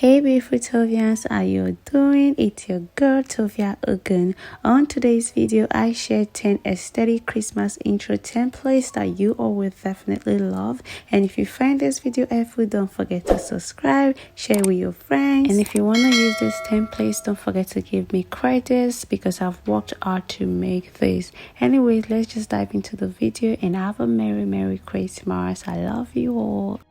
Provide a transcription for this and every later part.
Hey beautiful Tovians, how you doing? It's your girl Tovia Ogun. On today's video, I share 10 aesthetic Christmas intro templates that you all will definitely love. And if you find this video helpful, don't forget to subscribe, share with your friends. And if you want to use these templates, don't forget to give me credits because I've worked hard to make this. Anyways, let's just dive into the video and have a merry Christmas. I love you all.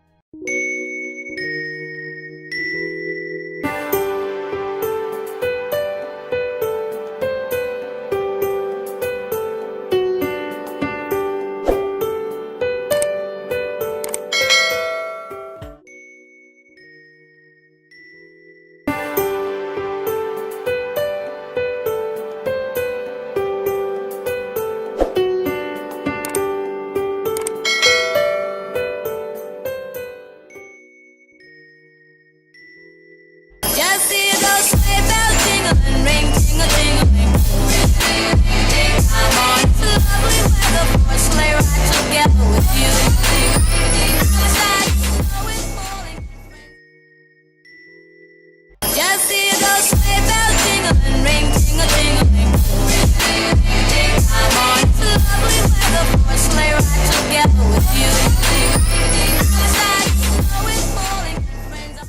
Just see those sleigh bells jingling, ring, ting-a-ting-a-ling. I'm on to lovely weather for a sleigh ride together with you. Outside, the snow is falling. Just see those sleigh bells jingling, ring, ting-a-ting-a-ling. I'm on to lovely weather for a sleigh ride together with you. Outside, the snow is falling. Friends are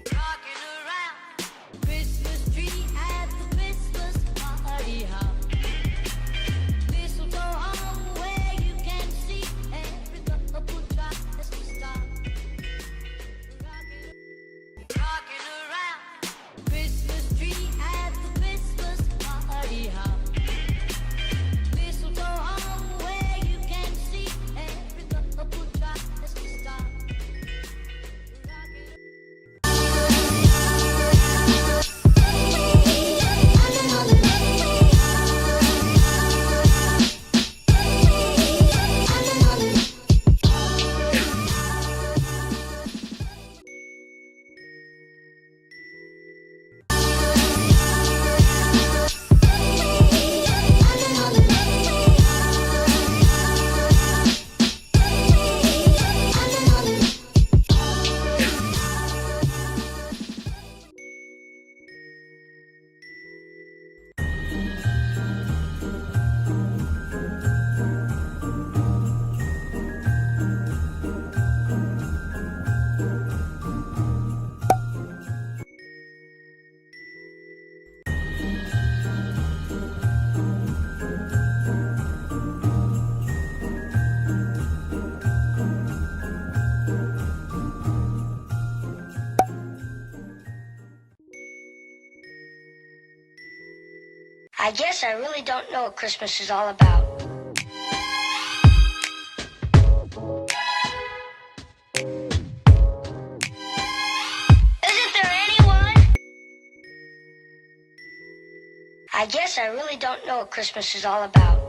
rocking around Christmas tree at the Christmas party hop. Mistletoe hung where you can see every couple tries to stop. Rocking around Christmas tree at the Christmas party hop. Mistletoe hung where you can see every couple tries to stop. I guess I really don't know what Christmas is all about. Isn't there anyone? I guess I really don't know what Christmas is all about.